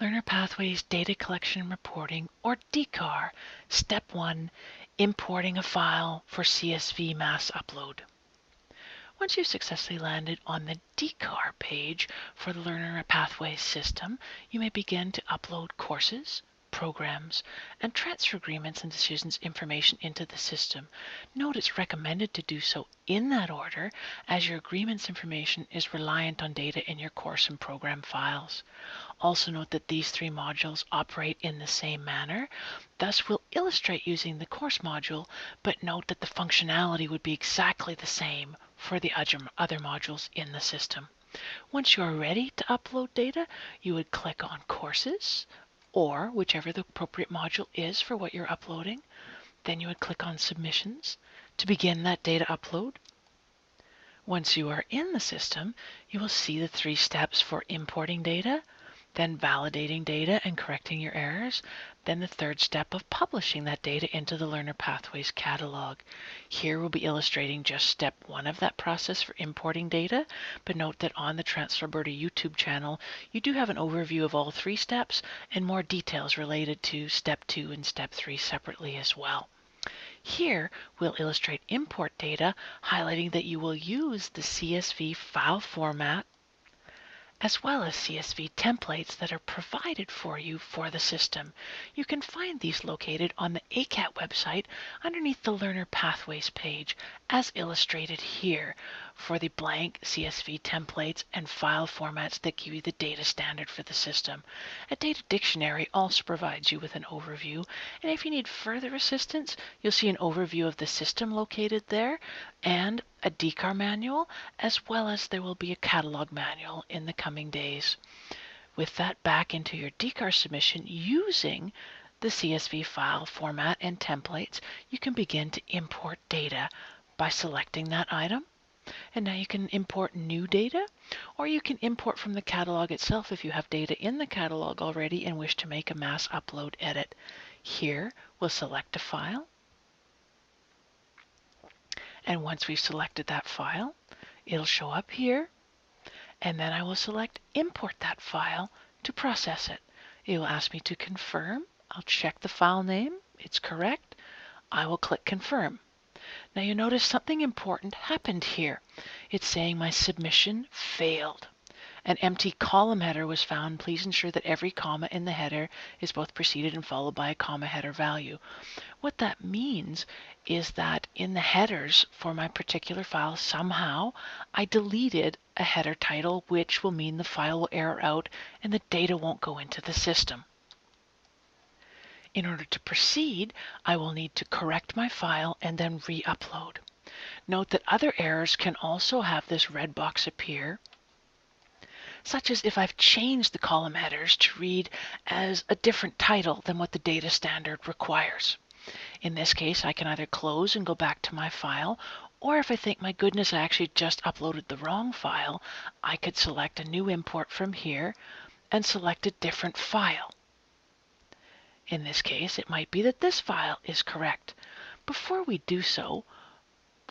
Learner Pathways Data Collection and Reporting, or DCaR. Step 1, Importing a file for CSV mass upload. Once you've successfully landed on the DCaR page for the Learner Pathways system, you may begin to upload courses, programs, and transfer agreements and decisions information into the system. Note it's recommended to do so in that order, as your agreements information is reliant on data in your course and program files. Also note that these three modules operate in the same manner. Thus, we'll illustrate using the course module, but note that the functionality would be exactly the same for the other modules in the system. Once you are ready to upload data, you would click on Courses, or whichever the appropriate module is for what you're uploading. Then you would click on Submissions to begin that data upload. Once you are in the system, you will see the 3 steps for importing data, then validating data and correcting your errors, then the 3rd step of publishing that data into the Learner Pathways catalog. Here we'll be illustrating just step 1 of that process for importing data, but note that on the Transferberta YouTube channel, you do have an overview of all 3 steps and more details related to step 2 and step 3 separately as well. Here, we'll illustrate import data, highlighting that you will use the CSV file format as well as CSV templates that are provided for you for the system. You can find these located on the ACAT website underneath the Learner Pathways page, as illustrated here, for the blank CSV templates and file formats that give you the data standard for the system. A data dictionary also provides you with an overview, and if you need further assistance, you'll see an overview of the system located there, and a DCaR manual, as well as there will be a catalog manual in the coming days. With that back into your DCaR submission using the CSV file format and templates, you can begin to import data by selecting that item. And now you can import new data, or you can import from the catalog itself if you have data in the catalog already and wish to make a mass upload edit. Here, we'll select a file. And once we've selected that file, it'll show up here. And then I will select Import that file to process it. It will ask me to confirm. I'll check the file name. It's correct. I will click Confirm. Now you notice something important happened here. It's saying my submission failed. An empty column header was found. Please ensure that every comma in the header is both preceded and followed by a comma header value. What that means is that in the headers for my particular file, somehow I deleted a header title, which will mean the file will error out and the data won't go into the system. In order to proceed, I will need to correct my file and then re-upload. Note that other errors can also have this red box appear, such as if I've changed the column headers to read as a different title than what the data standard requires. In this case, I can either close and go back to my file, or if I think, my goodness, I actually just uploaded the wrong file, I could select a new import from here and select a different file. In this case, it might be that this file is correct. Before we do so,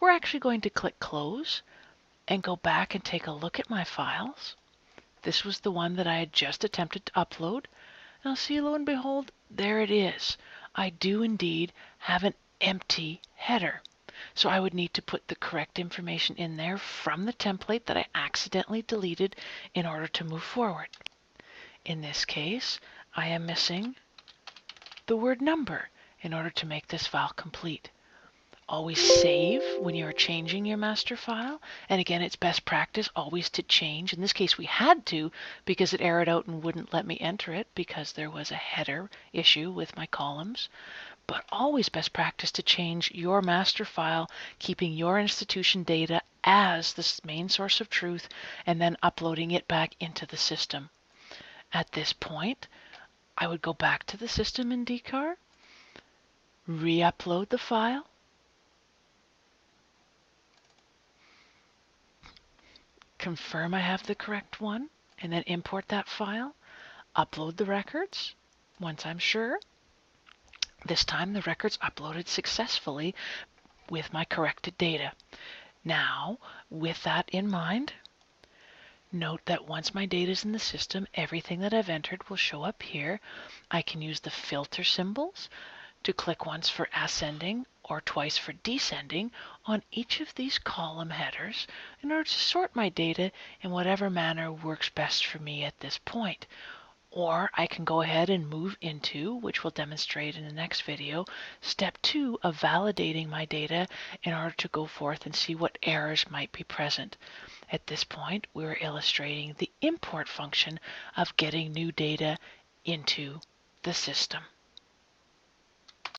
we're actually going to click Close and go back and take a look at my files. This was the one that I had just attempted to upload. And I'll see, lo and behold, there it is. I do indeed have an empty header. So I would need to put the correct information in there from the template that I accidentally deleted in order to move forward. In this case, I am missing the word number in order to make this file complete. Always save when you are changing your master file. And again, it's best practice always to change. In this case, we had to because it errored out and wouldn't let me enter it because there was a header issue with my columns. But always best practice to change your master file, keeping your institution data as the main source of truth and then uploading it back into the system. At this point, I would go back to the system in DCaR, re-upload the file, confirm I have the correct one, and then import that file, upload the records once I'm sure. This time the records uploaded successfully with my corrected data. Now, with that in mind, Note that once my data is in the system, everything that I've entered will show up here. I can use the filter symbols to click once for ascending or twice for descending on each of these column headers in order to sort my data in whatever manner works best for me at this point. Or I can go ahead and move into, which we'll demonstrate in the next video, step 2 of validating my data in order to go forth and see what errors might be present. At this point, we're illustrating the import function of getting new data into the system.